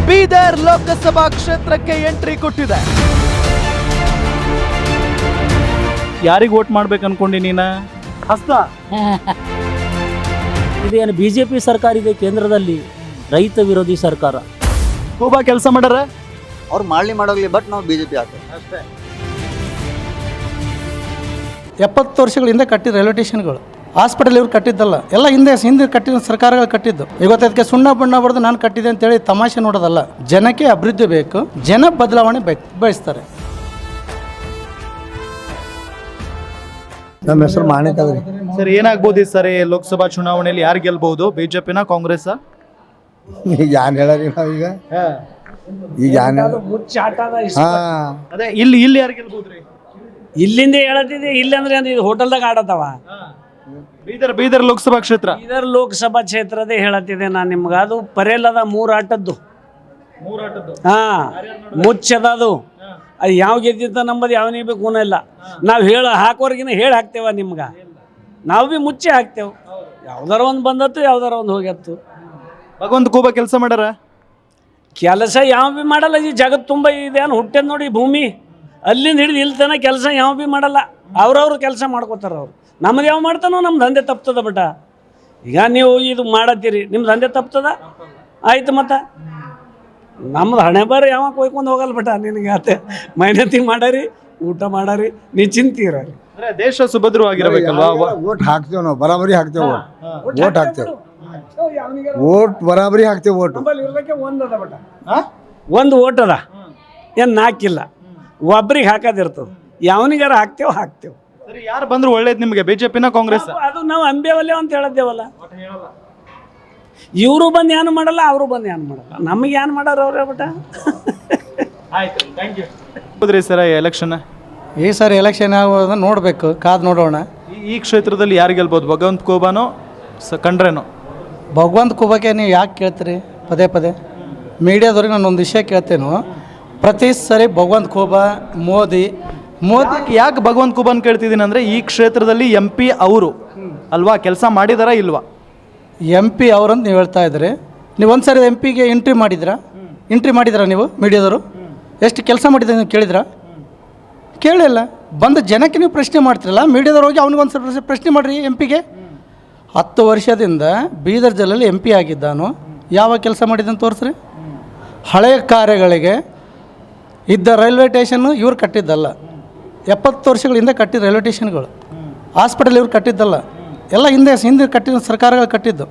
ಬೀದರ್ ಲೋಕಸಭಾ ಕ್ಷೇತ್ರಕ್ಕೆ ಎಂಟ್ರಿ ಕೊಟ್ಟಿದೆ. ಯಾರಿಗೆ ವೋಟ್ ಮಾಡ್ಬೇಕು ಅನ್ಕೊಂಡಿ ನೀನ? ಹಸ್ತ ಇದೇನು ಬಿಜೆಪಿ ಸರ್ಕಾರ ಇದೆ ಕೇಂದ್ರದಲ್ಲಿ, ರೈತ ವಿರೋಧಿ ಸರ್ಕಾರ. ಕೂಬಾ ಕೆಲಸ ಮಾಡ್ಯಾರ, ಅವ್ರು ಮಾಡೋಗ್ಲಿ, ಬಟ್ ನಾವು ಬಿಜೆಪಿ ಹಾಕ್ತೀವಿ ಅಷ್ಟೇ. 70 ವರ್ಷಗಳಿಂದ ಕಟ್ಟಿದ ರೈಲ್ವೆ ಸ್ಟೇಷನ್ಗಳು, ಹಾಸ್ಪಿಟಲ್ ಇವ್ರು ಕಟ್ಟಿದ್ದಲ್ಲ, ಎಲ್ಲ ಹಿಂದೆ ಕಟ್ಟಿದ ಸರ್ಕಾರಗಳು ಕಟ್ಟಿದ್ದು. ಇವತ್ತು ಅದಕ್ಕೆ ಸುಣ್ಣ ಬಣ್ಣ ಬರೆದು ನಾನು ಕಟ್ಟಿದೆ ಅಂತೇಳಿ ತಮಾಷೆ ನೋಡೋದಲ್ಲ. ಜನಕ್ಕೆ ಅಭಿವೃದ್ಧಿ ಬೇಕು, ಜನ ಬದಲಾವಣೆ ಬಯಸ್ತಾರೆ. ನಮ್ಮ ಹೆಸರು ಮಾಣಿಕದ್ರಿ. ಸರ್, ಏನಾಗ್ಬೋದು ಸರ್ ಲೋಕಸಭಾ ಚುನಾವಣೆಯಲ್ಲಿ? ಯಾರು ಗೆಲ್ಬಹುದು, ಬಿಜೆಪಿನ ಕಾಂಗ್ರೆಸ್? ಈಗ ಏನ್ ಹೇಳರಿ ನಾವೀಗ? ಈಗ ಏನ್ ಅದೇ ಇಲ್ಲಿ ಯಾರು ಗೆಲ್ಬಹುದ್ರಿ? ಇಲ್ಲಿಂದ ಹೇಳತ್ತಿದೆ, ಇಲ್ಲಿ ಅಂದ್ರೆ ಇದು ಹೋಟೆಲ್ದಾಗ ಆಡತ್ತವ. ಬೀದರ್ ಲೋಕಸಭಾ ಕ್ಷೇತ್ರ, ಬೀದರ್ ಲೋಕಸಭಾ ಕ್ಷೇತ್ರದೇ ಹೇಳತ್ತಿದೆ ನಾನು ನಿಮ್ಗೆ. ಅದು ಪರೇಲದ 3 ಆಟದ್ದು. ಮುಚ್ಚದ ಅದು ಯಾವ ಗೆದ್ದಿತ್ತ ನಂಬದು ಯಾವನಿಗೆ ಬೇಕು ಗುಣ ಇಲ್ಲ. ನಾವು ಹಾಕೋರ್ಗಿನ ಹಾಕ್ತೇವ ನಿಮ್ಗೆ. ನಾವು ಭೀ ಮುಚ್ಚೆ ಹಾಕ್ತೇವೆ. ಯಾವ್ದಾರ ಒಂದು ಬಂದತ್ತು, ಯಾವ್ದಾರ ಒಂದು ಹೋಗ್ಯತ್ತು. ಭಗವಂತ ಕೂಬಾ ಕೆಲಸ ಮಾಡ್ಯಾರ? ಕೆಲಸ ಯಾವ ಭೀ ಮಾಡಲ್ಲ. ಈ ಜಗತ್ತು ತುಂಬ ಇದೇನು ಹುಟ್ಟೆದ್ ನೋಡಿ ಭೂಮಿ, ಅಲ್ಲಿಂದ ಹಿಡಿದು ಇಲ್ಲಿ ತನಕ ಕೆಲಸ ಯಾವ ಭೀ ಮಾಡಲ್ಲ. ಅವ್ರವ್ರು ಕೆಲಸ ಮಾಡ್ಕೋತಾರ. ಅವ್ರು ನಮ್ದು ಯಾವ ಮಾಡ್ತಾನೋ ನಮ್ಮ ದಂಧೆ ತಪ್ತದ ಬಟ. ಈಗ ನೀವು ಇದು ಮಾಡತ್ತೀರಿ, ನಿಮ್ಮ ದಂಧೆ ತಪ್ತದ ಆಯ್ತು. ಮತ್ತು ನಮ್ದು ಹಣೆ ಬಾರ ಯಾವ ಕೊಯ್ಕೊಂಡು ಹೋಗಲ್ಲ ಬಟ. ನಿನಗೆ ಆತ ಮೈನತಿ ಮಾಡಾರಿ, ಊಟ ಮಾಡಾರಿ, ನೀ ಚಿಂತೀರಿ. ದೇಶ ಸುಭದ್ರವಾಗಿರಬೇಕಲ್ವಾ? ಓಟ್ ಹಾಕ್ತೇವೆ ನಾವು, ಬರಾಬರಿ ಹಾಕ್ತೇವೆ. ಓಟ್ ಹಾಕ್ತೇವೆ, ಓಟ್ ಬರಾಬರಿ ಹಾಕ್ತೇವೆ. ಓಟ್ ಒಂದು ಓಟ್ ಅದ, ಏನು ನಾಕಿಲ್ಲ. ಒಬ್ರಿಗೆ ಹಾಕೋದಿರ್ತದೆ. ಯಾವನಿಗಾರ ಹಾಕ್ತೇವೆ. ಸರಿ, ಯಾರು ಬಂದ್ರು ಒಳ್ಳೇದು ನಿಮಗೆ, ಬಿಜೆಪಿನ ಕಾಂಗ್ರೆಸ್? ಅದು ನಾವು ಅಂಬೇವಲ್ಲೇ ಅಂತ ಹೇಳಿದ್ದೇವಲ್ಲ. ಇವರು ಬಂದು ಏನು ಮಾಡಲ್ಲ, ಅವರು ಬಂದು ಏನು ಮಾಡಲ್ಲ. ನಮಗೆ ಏನು ಮಾಡೋರು ಅವ್ರೇ ಬಟ. ಹೌದ್ರಿ ಸರ್, ಎಲೆಕ್ಷನ್ ಈ ಸಾರಿ ಎಲೆಕ್ಷನ್ ಆಗೋದನ್ನ ನೋಡಬೇಕು, ಕಾದು ನೋಡೋಣ. ಈ ಕ್ಷೇತ್ರದಲ್ಲಿ ಯಾರು ಗೆಲ್ಬೋದು? ಭಗವಂತ ಖೂಬಾನೋ ಕಂಡ್ರೇನೋ? ಭಗವಂತ ಖೂಬಾಗೆ ನೀವು ಯಾಕೆ ಕೇಳ್ತೀರಿ ಪದೇ? ಮೀಡಿಯಾದವ್ರಿಗೆ ನಾನು ಒಂದು ವಿಷಯ ಕೇಳ್ತೇನೋ, ಪ್ರತಿ ಸರಿ ಭಗವಂತ ಖೂಬಾ, ಮೋದಿ ಯಾಕೆ ಭಗವಂತ ಖೂಬಾನ್ ಕೇಳ್ತಿದ್ದೀನಿ ಅಂದರೆ, ಈ ಕ್ಷೇತ್ರದಲ್ಲಿ MP ಅವರು ಅಲ್ವಾ, ಕೆಲಸ ಮಾಡಿದಾರಾ ಇಲ್ವಾ? MP ಅವರಂತ ನೀವು ಹೇಳ್ತಾ ಇದ್ರಿ. ನೀವು ಒಂದು ಸಾರಿ MPಗೆ ಎಂಟ್ರಿ ಮಾಡಿದ್ರಾ ನೀವು ಮೀಡಿಯಾದವರು? ಎಷ್ಟು ಕೆಲಸ ಮಾಡಿದ್ರೆ ನೀವು ಕೇಳಿದ್ರಾ? ಕೇಳಿಲ್ಲ. ಬಂದು ಜನಕ್ಕೆ ನೀವು ಪ್ರಶ್ನೆ ಮಾಡ್ತಿರಲ್ಲ, ಮೀಡಿಯಾದವ್ರು ಹೋಗಿ ಅವ್ನಿಗೊಂದು ಸ್ವಲ್ಪ ಪ್ರಶ್ನೆ ಮಾಡಿರಿ. MPಗೆ 10 ವರ್ಷದಿಂದ ಬೀದರ್ ಜಿಲ್ಲೆಯಲ್ಲಿ MP ಆಗಿದ್ದಾನು, ಯಾವ ಕೆಲಸ ಮಾಡಿದ್ದಾನೆ ತೋರಿಸ್ರಿ. ಹಳೆಯ ಕಾರ್ಯಗಳಿಗೆ ಇದ್ದ ರೈಲ್ವೆ ಸ್ಟೇಷನ್ನು ಇವ್ರು ಕಟ್ಟಿದ್ದಲ್ಲ. 70 ವರ್ಷಗಳಿಂದ ಕಟ್ಟಿದ ರೈಲ್ವೆ ಸ್ಟೇಷನ್ಗಳು, ಹಾಸ್ಪಿಟಲ್ ಇವ್ರು ಕಟ್ಟಿದ್ದಲ್ಲ, ಎಲ್ಲ ಹಿಂದೆ ಕಟ್ಟಿದ ಸರ್ಕಾರಗಳು ಕಟ್ಟಿದ್ದು.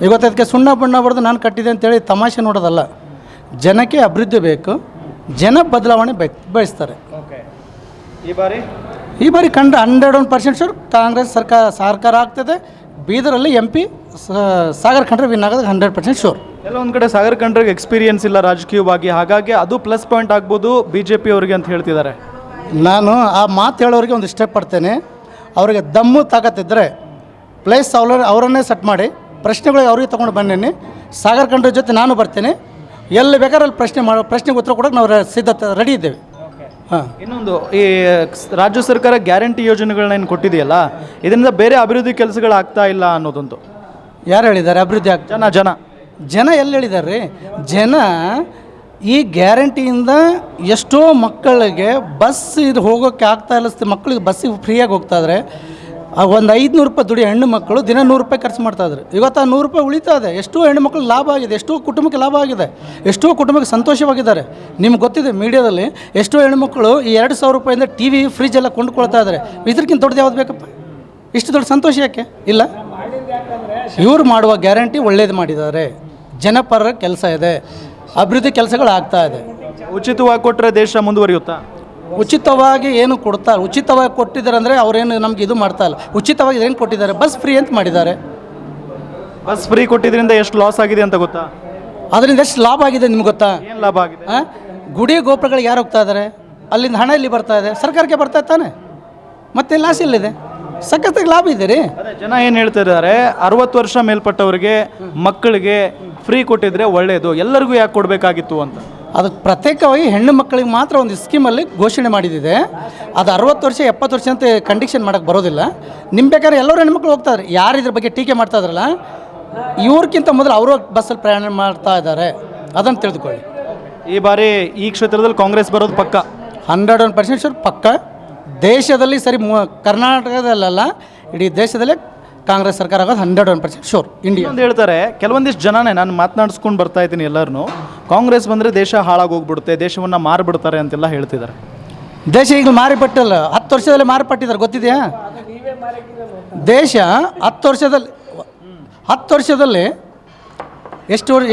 ಇವತ್ತು ಅದಕ್ಕೆ ಸುಣ್ಣ ಬಣ್ಣ ಬರೆದು ನಾನು ಕಟ್ಟಿದೆ ಅಂತೇಳಿ ತಮಾಷೆ ನೋಡೋದಲ್ಲ. ಜನಕ್ಕೆ ಅಭಿವೃದ್ಧಿ ಬೇಕು, ಜನ ಬದಲಾವಣೆ ಬಯಸ್ತಾರೆ. ಈ ಬಾರಿ 101% ಶೂರ್ ಕಾಂಗ್ರೆಸ್ ಸರ್ಕಾರ ಆಗ್ತದೆ. ಬೀದರಲ್ಲಿ MP ಸಾಗರ್ ಖಂಡ್ರೆ ವಿನ್ ಆಗೋದು 100% ಶೂರ್. ಎಲ್ಲ ಒಂದು ಕಡೆ ಸಾಗರ್ ಖಂಡ್ರೆಗೆ ಎಕ್ಸ್ಪೀರಿಯನ್ಸ್ ಇಲ್ಲ ರಾಜಕೀಯವಾಗಿ, ಹಾಗಾಗಿ ಅದು ಪ್ಲಸ್ ಪಾಯಿಂಟ್ ಆಗ್ಬೋದು BJP ಅವರಿಗೆ ಅಂತ ಹೇಳ್ತಿದ್ದಾರೆ. ನಾನು ಆ ಮಾತು ಹೇಳೋರಿಗೆ ಒಂದು ಇಷ್ಟಪಡ್ತೇನೆ. ಅವರಿಗೆ ದಮ್ಮು ತಾಕತ್ತಿದ್ದರೆ ಪ್ಲೇಸ್ ಅವರನ್ನೇ ಸೆಟ್ ಮಾಡಿ ಪ್ರಶ್ನೆಗಳಿಗೆ ಅವ್ರಿಗೆ ತೊಗೊಂಡು ಬನ್ನಿ. ಸಾಗರ್ ಖಂಡ್ರೆ ಜೊತೆ ನಾನು ಬರ್ತೇನೆ. ಎಲ್ಲಿ ಬೇಕಾದ್ರೆ ಅಲ್ಲಿ ಪ್ರಶ್ನೆಗೆ ಉತ್ತರ ಕೊಡೋಕೆ ನಾವು ಸಿದ್ಧತೆ ರೆಡಿ ಇದ್ದೇವೆ. ಇನ್ನೊಂದು, ಈ ರಾಜ್ಯ ಸರ್ಕಾರ ಗ್ಯಾರಂಟಿ ಯೋಜನೆಗಳನ್ನ ಏನು ಕೊಟ್ಟಿದೆಯಲ್ಲ, ಇದರಿಂದ ಬೇರೆ ಅಭಿವೃದ್ಧಿ ಕೆಲಸಗಳು ಆಗ್ತಾ ಇಲ್ಲ ಅನ್ನೋದೊಂದು. ಯಾರು ಹೇಳಿದ್ದಾರೆ ಅಭಿವೃದ್ಧಿ ಜನ ಎಲ್ಲಿ ಹೇಳಿದ್ದಾರೆ ರೀ? ಜನ ಈ ಗ್ಯಾರಂಟಿಯಿಂದ ಎಷ್ಟೋ ಮಕ್ಕಳಿಗೆ ಬಸ್ ಇದು ಹೋಗೋಕ್ಕೆ ಆಗ್ತಾ ಇಲ್ಲ. ಮಕ್ಕಳಿಗೆ ಬಸ್ಸಿಗೆ ಫ್ರೀಯಾಗಿ ಹೋಗ್ತಾ ಇದ್ದಾರೆ. ಒಂದು 500 ರೂಪಾಯಿ ದುಡಿ ಹೆಣ್ಣು ಮಕ್ಕಳು ದಿನ 100 ರೂಪಾಯಿ ಖರ್ಚು ಮಾಡ್ತಾಯಿದ್ರು. ಇವತ್ತು ಆ 100 ರೂಪಾಯಿ ಉಳಿತಾ ಇದೆ. ಎಷ್ಟೋ ಹೆಣ್ಣು ಮಕ್ಕಳು ಲಾಭ ಆಗಿದೆ, ಎಷ್ಟೋ ಕುಟುಂಬಕ್ಕೆ ಲಾಭ ಆಗಿದೆ, ಎಷ್ಟೋ ಕುಟುಂಬಕ್ಕೆ ಸಂತೋಷವಾಗಿದ್ದಾರೆ. ನಿಮ್ಗೆ ಗೊತ್ತಿದೆ, ಮೀಡಿಯಾದಲ್ಲಿ ಎಷ್ಟೋ ಹೆಣ್ಣು ಮಕ್ಕಳು ಈ 2,000 ರೂಪಾಯಿಂದ TV, ಫ್ರಿಜ್ ಎಲ್ಲ ಕೊಂಡುಕೊಳ್ತಾ ಇದ್ದಾರೆ. ಇದಕ್ಕಿಂತ ದೊಡ್ಡದು ಯಾವ್ದು ಬೇಕಪ್ಪ? ಇಷ್ಟು ದೊಡ್ಡ ಸಂತೋಷ ಯಾಕೆ ಇಲ್ಲ? ಇವರು ಮಾಡುವ ಗ್ಯಾರಂಟಿ ಒಳ್ಳೇದು ಮಾಡಿದ್ದಾರೆ. ಜನಪರ ಕೆಲಸ ಇದೆ, ಅಭಿವೃದ್ಧಿ ಕೆಲಸಗಳು ಆಗ್ತಾ ಇದೆ. ಉಚಿತವಾಗಿ ಕೊಟ್ಟರೆ ದೇಶ ಮುಂದುವರಿಯುತ್ತಾ? ಉಚಿತವಾಗಿ ಏನು ಕೊಡ್ತಾರೆ? ಉಚಿತವಾಗಿ ಕೊಟ್ಟಿದ್ದಾರೆ ಅಂದರೆ ಅವರೇನು ನಮ್ಗೆ ಇದು ಮಾಡ್ತಾ ಇಲ್ಲ. ಉಚಿತವಾಗಿ ಏನು ಕೊಟ್ಟಿದ್ದಾರೆ? ಬಸ್ ಫ್ರೀ ಅಂತ ಮಾಡಿದ್ದಾರೆ. ಬಸ್ ಫ್ರೀ ಕೊಟ್ಟಿದ್ರಿಂದ ಎಷ್ಟು ಲಾಸ್ ಆಗಿದೆ ಅಂತ ಗೊತ್ತಾ? ಅದರಿಂದ ಎಷ್ಟು ಲಾಭ ಆಗಿದೆ ನಿಮ್ಗೆ ಗೊತ್ತಾ? ಏನು ಲಾಭ ಆಗಿದೆ? ಗುಡಿ ಗೋಪುರಗಳಿಗೆ ಯಾರು ಹೋಗ್ತಾ ಇದ್ದಾರೆ? ಅಲ್ಲಿಂದ ಹಣ ಇಲ್ಲಿ ಬರ್ತಾ ಇದೆ, ಸರ್ಕಾರಕ್ಕೆ ಬರ್ತಾ ಇತ್ತಾನೆ. ಮತ್ತೆ ಲಾಸ್ ಎಲ್ಲಿದೆ? ಸಖತ್ತಾಗಿ ಲಾಭ ಇದೆ ರೀ. ಜನ ಏನು ಹೇಳ್ತಿದ್ದಾರೆ, 60 ವರ್ಷ ಮೇಲ್ಪಟ್ಟವರಿಗೆ ಮಕ್ಕಳಿಗೆ ಫ್ರೀ ಕೊಟ್ಟಿದ್ರೆ ಒಳ್ಳೆಯದು, ಎಲ್ಲರಿಗೂ ಯಾಕೆ ಕೊಡಬೇಕಾಗಿತ್ತು ಅಂತ. ಅದಕ್ಕೆ ಪ್ರತ್ಯೇಕವಾಗಿ ಹೆಣ್ಣು ಮಕ್ಕಳಿಗೆ ಮಾತ್ರ ಒಂದು ಸ್ಕೀಮಲ್ಲಿ ಘೋಷಣೆ ಮಾಡಿದ್ದಿದೆ. ಅದು 60 ವರ್ಷ 70 ವರ್ಷ ಅಂತ ಕಂಡೀಷನ್ ಮಾಡೋಕ್ಕೆ ಬರೋದಿಲ್ಲ. ನಿಮ್ಮ ಬೇಕಾದ್ರೆ ಎಲ್ಲರೂ ಹೆಣ್ಮಕ್ಳು ಹೋಗ್ತಾರೆ. ಯಾರು ಇದ್ರ ಬಗ್ಗೆ ಟೀಕೆ ಮಾಡ್ತಾ ಇದ್ರಲ್ಲ, ಇವ್ರಿಗಿಂತ ಮೊದಲು ಅವರು ಬಸ್ಸಲ್ಲಿ ಪ್ರಯಾಣ ಮಾಡ್ತಾ ಇದ್ದಾರೆ, ಅದನ್ನು ತಿಳಿದುಕೊಳ್ಳಿ. ಈ ಬಾರಿ ಈ ಕ್ಷೇತ್ರದಲ್ಲಿ ಕಾಂಗ್ರೆಸ್ ಬರೋದು ಪಕ್ಕ. 101% ಶೂರ್ ಪಕ್ಕ. ದೇಶದಲ್ಲಿ ಸರಿ ಕರ್ನಾಟಕದಲ್ಲ ಇಡೀ ದೇಶದಲ್ಲೇ ಕಾಂಗ್ರೆಸ್ ಸರ್ಕಾರ ಆಗೋದು 101% ಶೂರ್. ಇಂಡಿಯಾ ಇನ್ನೊಂದು ಹೇಳ್ತಾರೆ ಕೆಲವೊಂದಿಷ್ಟು ಜನನೇ, ನಾನು ಮಾತನಾಡಿಸ್ಕೊಂಡು ಬರ್ತಾ ಇದ್ದೀನಿ ಎಲ್ಲರೂ, ಕಾಂಗ್ರೆಸ್ ಬಂದರೆ ದೇಶ ಹಾಳಾಗೋಗ್ಬಿಡುತ್ತೆ, ದೇಶವನ್ನು ಮಾರಿಬಿಡ್ತಾರೆ ಅಂತೆಲ್ಲ ಹೇಳ್ತಿದ್ದಾರೆ. ದೇಶ ಈಗ ಮಾರಿಪಟ್ಟಲ್ಲ, 10 ವರ್ಷದಲ್ಲಿ ಮಾರಿಪಟ್ಟಿದ್ದಾರೆ, ಗೊತ್ತಿದೆಯಾ? ದೇಶ 10 ವರ್ಷದಲ್ಲಿ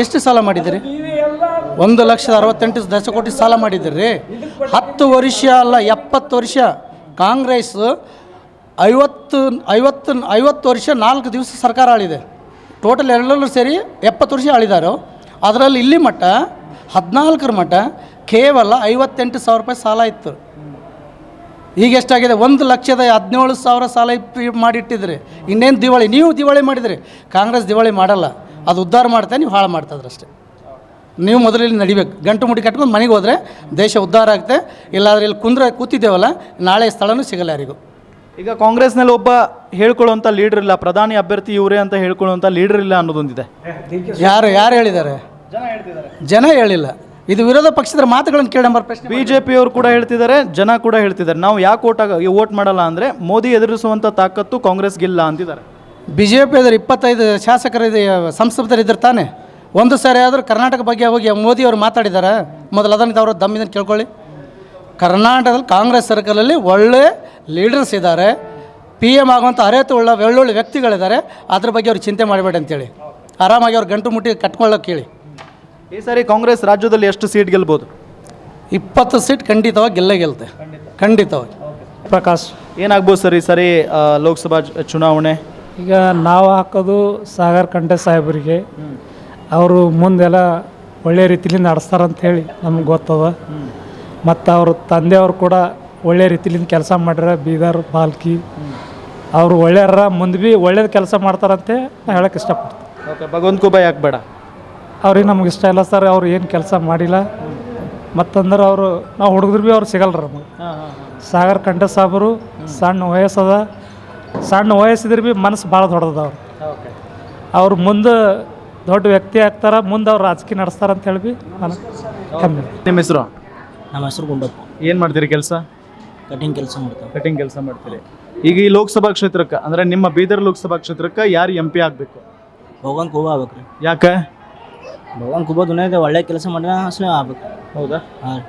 ಎಷ್ಟು ಸಾಲ ಮಾಡಿದ್ದೀರಿ? 1,68,000 ದಶಕೋಟಿ ಸಾಲ ಮಾಡಿದ್ದೀರಿ. 10 ವರ್ಷ ಅಲ್ಲ 70 ವರ್ಷ. ಕಾಂಗ್ರೆಸ್ 50 ವರ್ಷ 4 ದಿವಸ ಸರ್ಕಾರ ಆಳಿದೆ. ಟೋಟಲ್ ಎಲ್ಲರೂ ಸೇರಿ 70 ವರ್ಷ ಆಳಿದಾರೋ. ಅದರಲ್ಲಿ ಇಲ್ಲಿ ಮಟ್ಟ 14ರ ಮಟ್ಟ ಕೇವಲ 58,000 ರೂಪಾಯಿ ಸಾಲ ಇತ್ತು. ಈಗ ಎಷ್ಟಾಗಿದೆ? 1,17,000 ಸಾಲ ಮಾಡಿಟ್ಟಿದ್ರಿ. ಇನ್ನೇನು ದಿವಾಳಿ? ನೀವು ದಿವಾಳಿ ಮಾಡಿದ್ರಿ, ಕಾಂಗ್ರೆಸ್ ದಿವಾಳಿ ಮಾಡಲ್ಲ. ಅದು ಉದ್ಧಾರ ಮಾಡ್ತಾ ನೀವು ಹಾಳು ಮಾಡ್ತಾಯಿದ್ರಿ ಅಷ್ಟೇ. ನೀವು ಮೊದಲಲ್ಲಿ ನಡಿಬೇಕು, ಗಂಟು ಮುಡಿ ಕಟ್ಕೊಂಡು ಮನೆಗೆ ಹೋದರೆ ದೇಶ ಉದ್ಧಾರ ಆಗುತ್ತೆ. ಇಲ್ಲಾಂದರೆ ಇಲ್ಲಿ ಕೂತಿದ್ದೇವಲ್ಲ, ನಾಳೆ ಸ್ಥಳನೂ ಸಿಗಲ್ಲ ಯಾರಿಗೂ. ಈಗ ಕಾಂಗ್ರೆಸ್ನಲ್ಲಿ ಒಬ್ಬ ಹೇಳ್ಕೊಳ್ಳುವಂಥ ಲೀಡರ್ ಇಲ್ಲ, ಪ್ರಧಾನಿ ಅಭ್ಯರ್ಥಿ ಇವರೇ ಅಂತ ಹೇಳ್ಕೊಳ್ಳುವಂಥ ಲೀಡರ್ ಇಲ್ಲ ಅನ್ನೋದೊಂದಿದೆ. ಯಾರು ಹೇಳಿದ್ದಾರೆ? ಜನ ಹೇಳಿಲ್ಲ. ಇದು ವಿರೋಧ ಪಕ್ಷದ ಮಾತುಗಳನ್ನು ಕೇಳಿ ನಂಬರ್ ಪ್ರಶ್ನೆ. ಬಿಜೆಪಿಯವರು ಕೂಡ ಹೇಳ್ತಿದ್ದಾರೆ, ಜನ ಕೂಡ ಹೇಳ್ತಿದ್ದಾರೆ. ನಾವು ಯಾಕೆ ವೋಟ್ ಮಾಡಲ್ಲ ಅಂದರೆ ಮೋದಿ ಎದುರಿಸುವಂಥ ತಾಕತ್ತು ಕಾಂಗ್ರೆಸ್ಗಿಲ್ಲ ಅಂತಿದ್ದಾರೆ. BJP 25 ಶಾಸಕರು ಸಂಸದರಿದ್ದರು ತಾನೆ. ಒಂದು ಸಾರಿ ಆದರೂ ಕರ್ನಾಟಕ ಬಗ್ಗೆ ಹೋಗಿ ಮೋದಿಯವರು ಮಾತಾಡಿದ್ದಾರೆ? ಮೊದಲು ಅದನ್ನು ಅವರು ದಮ್ಮಿಂದ ಕೇಳ್ಕೊಳ್ಳಿ. ಕರ್ನಾಟಕದಲ್ಲಿ ಕಾಂಗ್ರೆಸ್ ಸರ್ಕಲಲ್ಲಿ ಒಳ್ಳೆ ಲೀಡರ್ಸ್ ಇದ್ದಾರೆ, PM ಆಗುವಂಥ ಅರ್ಹತೆ ಉಳ್ಳ ಒಳ್ಳೊಳ್ಳೆ ವ್ಯಕ್ತಿಗಳಿದ್ದಾರೆ. ಅದ್ರ ಬಗ್ಗೆ ಅವ್ರು ಚಿಂತೆ ಮಾಡಬೇಡಿ ಅಂತೇಳಿ ಆರಾಮಾಗಿ ಅವ್ರು ಗಂಟು ಮುಟ್ಟಿ ಕಟ್ಕೊಳ್ಳೋಕೆ ಕೇಳಿ. ಈ ಸಾರಿ ಕಾಂಗ್ರೆಸ್ ರಾಜ್ಯದಲ್ಲಿ ಎಷ್ಟು ಸೀಟ್ ಗೆಲ್ಬೋದು? 20 ಸೀಟ್ ಖಂಡಿತವಾಗಿ ಗೆಲ್ಲುತ್ತೆ, ಖಂಡಿತವಾಗಿ. ಪ್ರಕಾಶ್, ಏನಾಗ್ಬೋದು ಸರ್ ಈ ಸಾರಿ ಲೋಕಸಭಾ ಚುನಾವಣೆ? ಈಗ ನಾವು ಹಾಕೋದು ಸಾಗರ್ ಕಂಠೆ ಸಾಹೇಬರಿಗೆ. ಅವರು ಮುಂದೆಲ್ಲ ಒಳ್ಳೆ ರೀತಿಲಿ ನಡೆಸ್ತಾರಂತ ಹೇಳಿ ನಮ್ಗೆ ಗೊತ್ತದ. ಮತ್ತು ಅವ್ರ ತಂದೆಯವರು ಕೂಡ ಒಳ್ಳೆ ರೀತಿಲಿಂದ ಕೆಲಸ ಮಾಡ್ಯಾರ. ಬೀದರ್, ಬಾಲ್ಕಿ ಅವರು ಒಳ್ಳೆಯರ ಮುಂದೆ ಭೀ ಒಳ್ಳೇದು ಕೆಲಸ ಮಾಡ್ತಾರಂತೆ ನಾನು ಹೇಳೋಕ್ಕೆ ಇಷ್ಟಪಡ್ತೀನಿ. ಓಕೆ, ಭಗವಂತ ಖೂಬಾ ಯಾಕೆ ಬೇಡ? ಅವ್ರಿಗೆ ನಮ್ಗೆ ಇಷ್ಟ ಇಲ್ಲ ಸರ್, ಅವ್ರು ಏನು ಕೆಲಸ ಮಾಡಿಲ್ಲ. ಮತ್ತಂದ್ರೆ ಅವರು ನಾವು ಹುಡುಗರು ಭೀ ಅವ್ರು ಸಿಗಲ್ರಿ ನಮಗೆ. ಸಾಗರ್ ಕಂಠೆ ಸಾಹೇಬರು ಸಣ್ಣ ವಯಸ್ಸಿದ್ರೆ ಭೀ ಮನಸ್ಸು ಭಾಳ ದೊಡ್ಡದ. ಅವ್ರು ಮುಂದೆ ದೊಡ್ಡ ವ್ಯಕ್ತಿ ಆಗ್ತಾರೆ, ಮುಂದೆ ಅವ್ರು ರಾಜಕೀಯ ನಡೆಸ್ತಾರಂತ ಹೇಳಿ ಭೀ ನನಗೆ ಕಮ್ಮಿ. ನಿಮ್ಮ ಹೆಸರು? ನಮ್ಮ ಹೆಸರು ಗುಂಡಪ್ಪ. ಏನು ಮಾಡ್ತೀರಿ ಕೆಲಸ? ಕಟಿಂಗ್ ಕೆಲಸ ಮಾಡ್ತಾರೆ. ಕಟಿಂಗ್ ಕೆಲಸ ಮಾಡ್ತೀರಿ. ಈಗ ಈ ಲೋಕಸಭಾ ಕ್ಷೇತ್ರಕ್ಕೆ ಅಂದರೆ ನಿಮ್ಮ ಬೀದರ್ ಲೋಕಸಭಾ ಕ್ಷೇತ್ರಕ್ಕೆ ಯಾರು MP ಆಗಬೇಕು? ಭಗವಾನ್ ಖೂಬಾ ಆಗ್ಬೇಕು ರೀ. ಯಾಕೆ? ಭಗವಾನ್ ಖೂಬಾ ದುನಿಯಾದ ಒಳ್ಳೆ ಕೆಲಸ ಮಾಡಿದ್ರೆ ಅಸಲು ಆಗ್ಬೇಕು. ಹೌದಾ? ಹಾಂ.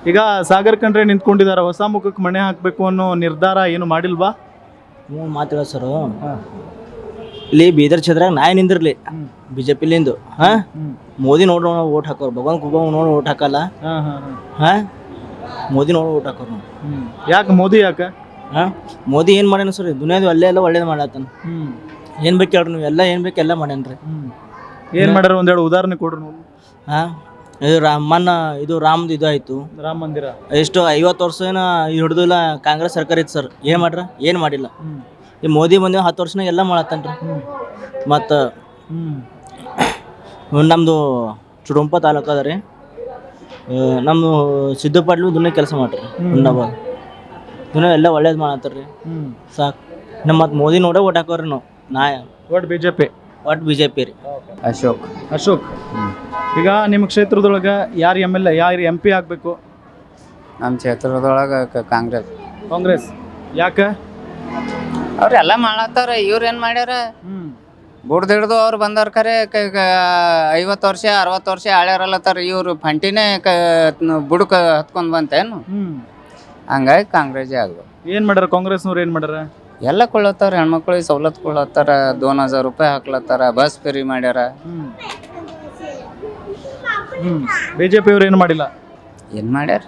ಈಗ ಸಾಗರ್ ಕಂಡ್ರೆ ನಿಂತ್ಕೊಂಡಿದ್ದಾರೆ, ಹೊಸ ಮುಖಕ್ಕೆ ಮಣೆ ಹಾಕಬೇಕು ಅನ್ನೋ ನಿರ್ಧಾರ ಏನು ಮಾಡಿಲ್ವಾ? ನೀವು ಮಾತಾಡೋ ಸರು, ಇಲ್ಲಿ ಬೀದರ್ ಕ್ಷೇತ್ರದಾಗ ನಾಯಿ ನಿಂದಿರಲಿ BJPಲಿಂದು. ಹಾಂ, ಮೋದಿ ನೋಡಿ ಓಟ್ ಹಾಕೋರು, ಭಗವಾನ್ ಖೂಬಾ ನೋಡಿ ಓಟ್ ಹಾಕಲ್ಲ. ಹಾಂ, ಮೋದಿ ನೋಡಿ ಓಟ್ ಹಾಕೋರು. ಯಾಕೆ ಮೋದಿ ಯಾಕೆ? ಹಾಂ, ಮೋದಿ ಏನು ಮಾಡ್ಯಾನ ಸರ್? ದುನಿಯಾದ ಎಲ್ಲ ಒಳ್ಳೇದು ಮಾಡತ್ತಾನ. ಏನು ಬೇಕು ಹೇಳ್ರಿ ನೀವು, ಎಲ್ಲ ಏನು ಬೇಕು ಎಲ್ಲ ಮಾಡ್ಯಾನ್ರಿ. ಏನು ಮಾಡ್ಯಾರ ಒಂದೆರಡು ಉದಾಹರಣೆ ಕೊಡ್ರಿ ನೋಡಿ. ಹಾಂ, ಇದು ಇದು ರಾಮದು ಇದು ಆಯಿತು, ರಾಮ ಮಂದಿರ. ಎಷ್ಟು 50 ವರ್ಷ ಏನೋ ಹಿಡಿದಿಲ್ಲ ಕಾಂಗ್ರೆಸ್ ಸರ್ಕಾರ ಇತ್ತು ಸರ್. ಏನು ಮಾಡ್ರ? ಏನು ಮಾಡಿಲ್ಲ. ಈ ಮೋದಿ ಬಂದು 10 ವರ್ಷನಾಗ ಎಲ್ಲ ಮಾಡತ್ತನ್ರಿ. ಮತ್ತು ನಮ್ಮದು ಚುಡುಂಪ ತಾಲೂಕು ಅದ ರೀ, ನಮ್ಮದು ಸಿದ್ದು ಪಾಟ್ಲು ದುನಿಯಾ ಕೆಲಸ ಮಾಡ್ರಿ. ಹುಣ್ಣಾಬಾದ್ ದುನಿಯಾ ಎಲ್ಲ ಒಳ್ಳೇದು ಮಾಡತ್ತಾರ್ರಿ. ಸಾಕು. ನಮ್ಮ ಮತ್ತು ಮೋದಿ ನೋಡೇ ಓಟ್ ಹಾಕೋರಿ ನಾವು. ಒಟ್ಟು BJP. ಒಟ್ಟು BJP ರೀ. ಅಶೋಕ್. ಈಗ ನಿಮ್ಮ ಕ್ಷೇತ್ರದೊಳಗೆ ಯಾರು MLA ಯಾರು MP ಆಗಬೇಕು? ನಮ್ಮ ಕ್ಷೇತ್ರದೊಳಗೆ ಕಾಂಗ್ರೆಸ್. ಯಾಕೆ? ಅವ್ರೆಲ್ಲ ಮಾಡತ್ತಾರ, ಇವ್ರು ಏನು ಮಾಡ್ಯಾರ? ಬುಡ್ದಿಡ್ದು ಅವ್ರು ಬಂದವ್ರು ಖರೆ 50 ವರ್ಷ 60 ವರ್ಷ ಆಳ್ಯಾರಲ್ಲತ್ತಾರ. ಇವರು ಫಂಟಿನೇ ಬುಡಕ ಹತ್ಕೊಂಡು ಬಂತೇನು? ಹಂಗಾಗಿ ಕಾಂಗ್ರೆಸ್ಸೇ ಆಗ್ಬೇಕು. ಏನು ಮಾಡ್ಯಾರ ಕಾಂಗ್ರೆಸ್ನವ್ರು? ಏನು ಮಾಡ್ಯಾರ? ಎಲ್ಲ ಕೊಳ್ಳತ್ತಾರ, ಹೆಣ್ಮಕ್ಳಿಗೆ ಸವಲತ್ತು ಕೊಳ್ಳತ್ತಾರ, 2000 ರೂಪಾಯಿ ಹಾಕ್ಲತ್ತಾರ, ಬಸ್ ಫ್ರೀ ಮಾಡ್ಯಾರ. BJP ಅವ್ರು ಏನು ಮಾಡಿಲ್ಲ. ಏನು ಮಾಡ್ಯಾರ?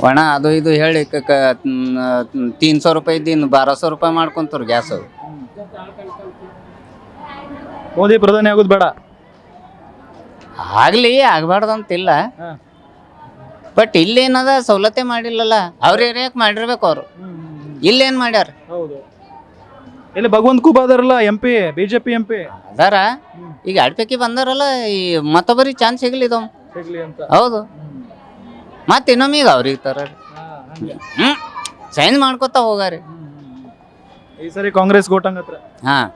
ಒಣ ಅದು ಇದು ಹೇಳಿ 300 ರೂಪಾಯಿ ಇದ್ದು 1200 ರೂಪಾಯಿ ಮಾಡ್ಕೊಂತಾರ ಗ್ಯಾಸ್. ಅದು ಮೋದಿ ಪ್ರಧಾನಿ ಆಗೋದು ಬೇಡ? ಆಗ್ಲಿ, ಆಗ್ಬಾರ್ದಂತಿಲ್ಲ. ಬಟ್ ಇಲ್ಲೇನದ ಸವಲತ್ತೇ ಮಾಡಿಲ್ಲಲ್ಲ. ಅವ್ರ ಏರಿಯಾಕ್ ಮಾಡಿರ್ಬೇಕು ಅವರು. ಇಲ್ಲೇನು ಮಾಡ್ಯಾರ? ಹೌದು. ಇಲ್ಲಿ Bhagwanth Khuba ಅದಾರಲ್ಲ MP, BJP MP ಅದಾರ. ಈಗ 2 ಪೈಕಿ ಬಂದಾರಲ್ಲ, ಈ ಮತ್ತೊಬ್ಬರಿಗೆ ಚಾನ್ಸ್ ಸಿಗ್ಲಿ ಇದು. ಹೌದು. ಮತ್ತೆ ಇನ್ನೊಮ್ಮೆ ಈಗ ಅವ್ರಿಗೆ ತರ ಚೇಂಜ್ ಮಾಡ್ಕೊತಾ ಹೋಗಾರಿ. ಈ ಸರಿ ಕಾಂಗ್ರೆಸ್ ಗೋಟಂಗತ್ರ. ಹಾಂ.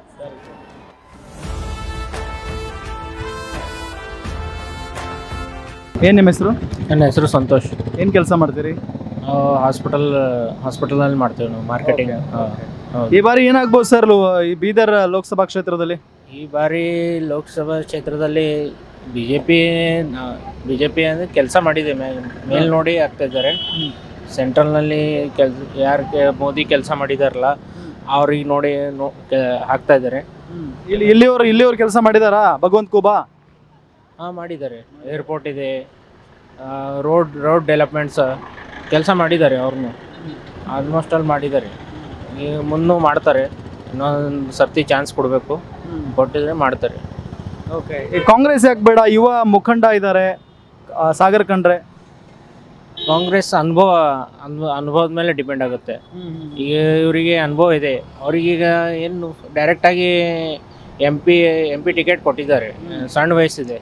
ಏನು ನಿಮ್ಮ ಹೆಸರು? ನನ್ನ ಹೆಸರು ಸಂತೋಷ್. ಏನು ಕೆಲಸ ಮಾಡ್ತೀರಿ? ಹಾಸ್ಪಿಟಲ್ನಲ್ಲಿ ಮಾಡ್ತೇವೆ ನಾವು ಮಾರ್ಕೆಟಿಂಗ್. ಈ ಬಾರಿ ಏನಾಗ್ಬೋದು ಸರ್ ಈ ಬೀದರ್ ಲೋಕಸಭಾ ಕ್ಷೇತ್ರದಲ್ಲಿ? ಈ ಬಾರಿ ಲೋಕಸಭಾ ಕ್ಷೇತ್ರದಲ್ಲಿ ಬಿ ಜೆ ಪಿ ಅಂದರೆ ಕೆಲಸ ಮಾಡಿದೆ, ಮೇಲ್ ನೋಡಿ ಆಗ್ತಾ ಇದ್ದಾರೆ. ಸೆಂಟ್ರಲ್ನಲ್ಲಿ ಮೋದಿ ಕೆಲಸ ಮಾಡಿದಾರಲ್ಲ ಅವ್ರಿಗೆ ನೋಡಿ ಹಾಕ್ತಾ ಇದ್ದಾರೆ. ಇಲ್ಲಿಯವರು ಕೆಲಸ ಮಾಡಿದಾರಾ? ಭಗವಂತ ಖೂಬಾ ಮಾಡಿದ್ದಾರೆ. ಏರ್ಪೋರ್ಟ್ ಇದೆ, ರೋಡ್ ಡೆವಲಪ್ಮೆಂಟ್ಸ್ ಕೆಲಸ ಮಾಡಿದ್ದಾರೆ. ಅವ್ರನ್ನೂ ಆಲ್ಮೋಸ್ಟ್ ಅಲ್ಲಿ ಮಾಡಿದ್ದಾರೆ. ಈಗ ಮುನ್ನೂ ಮಾಡ್ತಾರೆ. ಇನ್ನೊಂದು ಸರ್ತಿ ಚಾನ್ಸ್ ಕೊಡಬೇಕು, ಕೊಟ್ಟಿದ್ರೆ ಮಾಡ್ತಾರೆ. ಓಕೆ. ಈ ಕಾಂಗ್ರೆಸ್ ಯಾಕೆ ಬೇಡ? ಯುವ ಮುಖಂಡ ಇದ್ದಾರೆ ಸಾಗರ್ ಖಂಡ್ರೆ. ಕಾಂಗ್ರೆಸ್ ಅನುಭವದ ಮೇಲೆ ಡಿಪೆಂಡ್ ಆಗುತ್ತೆ. ಈಗ ಇವರಿಗೆ ಅನುಭವ ಇದೆ. ಅವ್ರಿಗೀಗ ಏನು ಡೈರೆಕ್ಟಾಗಿ ಎಂ ಪಿ ಟಿಕೆಟ್ ಕೊಟ್ಟಿದ್ದಾರೆ, ಸಣ್ಣ ವಯಸ್ಸಿದೆ.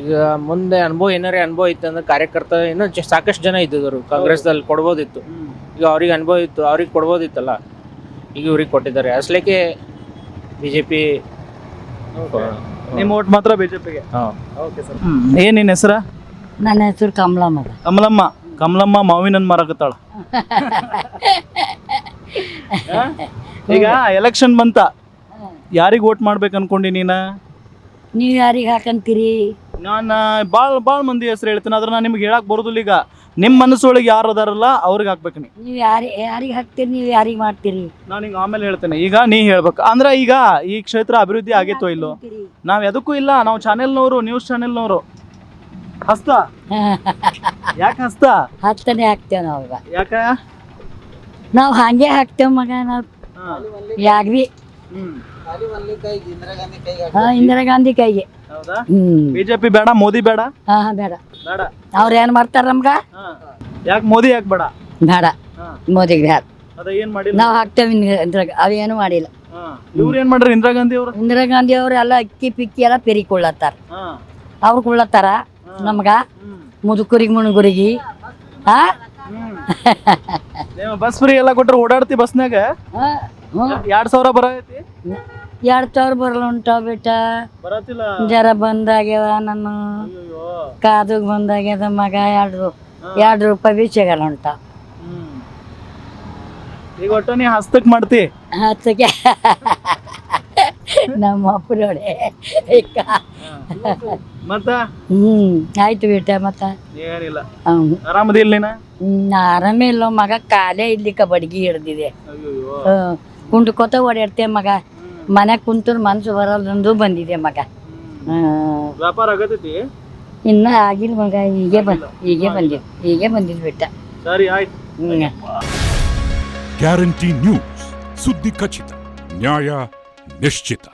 ಈಗ ಮುಂದೆ ಅನುಭವ ಇತ್ತಂದ್ರೆ ಕಾರ್ಯಕರ್ತ ಇನ್ನೂ ಸಾಕಷ್ಟು ಜನ ಇದ್ದಿದ್ದರು ಕಾಂಗ್ರೆಸ್ದಲ್ಲಿ, ಕೊಡ್ಬೋದಿತ್ತು. ಈಗ ಅವ್ರಿಗೆ ಅನುಭವ ಇತ್ತು, ಅವ್ರಿಗೆ ಕೊಡ್ಬೋದಿತ್ತಲ್ಲ, ಈಗ ಇವ್ರಿಗೆ ಕೊಟ್ಟಿದ್ದಾರೆ. ಅಸಲಿಗೆ ಬಿ ಜೆ ಪಿ. ನಿಮ್ಮ ಓಟ್ ಮಾತ್ರ ಬಿಜೆಪಿಗೆ? ಹಾಂ. Okay sir. ಏನು ನಿನ್ನ ಹೆಸರು? ನನ್ನ ಹೆಸರು ಕಮಲಮ್ಮ. ಕಮಲಮ್ಮ ಮಾವಿನ ಮಾರಾಕತ್ತಾಳ. ಈಗ ಎಲೆಕ್ಷನ್ ಬಂತ, ಯಾರಿಗೆ ಓಟ್ ಮಾಡ್ಬೇಕು ಅನ್ಕೊಂಡಿ ನೀನು? ನೀವು ಯಾರಿಗೆ ಹಾಕಂತೀರಿ? ನಾನು ಭಾಳ ಮಂದಿ ಹೆಸರು ಹೇಳ್ತೀನಿ, ಆದ್ರೆ ನಾನು ನಿಮ್ಗೆ ಹೇಳಕ್ ಬರೋದಿಲ್ಲ. ಈಗ ನಿಮ್ಮ ಮನಸ್ಸೊಳಗೆ ಯಾರು ಅದಾರಲ್ಲ ಅವ್ರಿಗೆ ಹಾಕ್ಬೇಕು. ನೀವು ಯಾರಿಗೆ ಹಾಕ್ತೀರಿ? ನೀವು ಯಾರಿಗೆ ಮಾಡ್ತೀರಿ? ನಾನು ಈಗ ಆಮೇಲೆ ಹೇಳ್ತೇನೆ. ಈಗ ನೀ ಹೇಳ್ಬೇಕು ಅಂದ್ರೆ ಈಗ ಈ ಕ್ಷೇತ್ರ ಅಭಿವೃದ್ಧಿ ಆಗೈತೋ ಇಲ್ಲೋ? ನಾವ್ ಎದಕ್ಕೂ ಇಲ್ಲ, ನಾವು ಚಾನೆಲ್ನವರು, ನ್ಯೂಸ್ ಚಾನೆಲ್ನವರು. ಹಸ್ತ ಯಾಕೆ ಹಸ್ತ? ಹತ್ತನೇ ಹಾಕ್ತೇವೆ ನಾವು. ಯಾಕ? ನಾವು ಹಾಗೆ ಹಾಕ್ತೇವೆ ಮಗ. ನಾವು ಯಾಗ್ರಿ ಇಂದಿರಾ ಗಾಂಧಿ ಕೈಗೆ. ಬಿಜೆಪಿ ಬೇಡ, ಮೋದಿ ಬೇಡ? ಬೇಡ. ಅವ್ರು ಏನ್ ಮಾಡ್ತಾರ ನಮ್ಗ? ಯಾಕೆ ಮೋದಿ ಯಾಕೆ ಬೇಡ? ಬೇಡ, ಮೋದಿಗೆ ಬೇಡ. ನಾವು ಹಾಕ್ತೇವೆ. ಅವೇನು ಮಾಡಿಲ್ಲ. ಇವ್ರು ಏನ್ ಮಾಡ್ರಿ? ಇಂದಿರಾ ಗಾಂಧಿ ಅವರು? ಇಂದಿರಾ ಗಾಂಧಿ ಅವ್ರು ಎಲ್ಲ ಅಕ್ಕಿ ಪಿಕ್ಕಿ ಎಲ್ಲ ಪೆರಿಕೊಳ್ಳತ್ತಾರ. ಅವ್ರು ಕೊಳ್ಳತ್ತಾರ ನಮ್ಗ, ಮುದುಕರಿಗೆ ಮುಣಗುರಿಗೆ. ಬಸ್ ಫ್ರೀ ಎಲ್ಲ ಕೊಟ್ರೆ ಓಡಾಡ್ತಿ ಬಸ್ನಾಗ? 2000 ಬರೈತಿ? 2000 ಬರಲ್ಲ ಉಂಟಾವ ಬೇಟ. ಜರ ಬಂದಾಗ್ಯವ, ನನ್ನ ಕಾದುಗ್ ಬಂದಾಗ್ಯದ ಮಗ. 2 ರೂಪಾಯಿ ಬೀಚಗಲ್ಲ ಉಂಟ. ಈಗ ಒಟ್ಟು ನೀ ಹಸ್ತಕ್ ಮಾಡ್ತಿ? ಹತ್ತಕ್ಕೆ ನಮ್ಮ ಅಪ್ಪನೋಡೆ. ಮತ್ತ ಆಯ್ತು ಬೇಟ. ಮತ್ತ ಏನಿಲ್ಲ, ಆರಾಮದಿಲ್ಲ ನೀನ? ಆರಾಮೇ ಇಲ್ಲ ಮಗ. ಕಾಲೇ ಇಡ್ಲಿಕ್ಕ ಬಡ್ಗಿ ಹಿಡ್ದಿದೆ. ಕುಂಡ್ಕೋತ ಓಡಾಡ್ತೇ ಮಗ. ಮನ್ಯಾಗ ಕುಂತ ಮನ್ಸು ಬರಲ್ದಂದು ಬಂದಿದೆ ಮಗ. ವ್ಯಾಪಾರ ಆಗತೈತಿ? ಇನ್ನ ಆಗಿಲ್ಲ ಮಗ. ಹೀಗೆ ಬಂದಿದ್ ಬಿಟ್ಟ. ಸರಿ ಆಯ್ತು. ಗ್ಯಾರಂಟಿ ನ್ಯೂಸ್, ಸುದ್ದಿ ಖಚಿತ, ನ್ಯಾಯ ನಿಶ್ಚಿತ.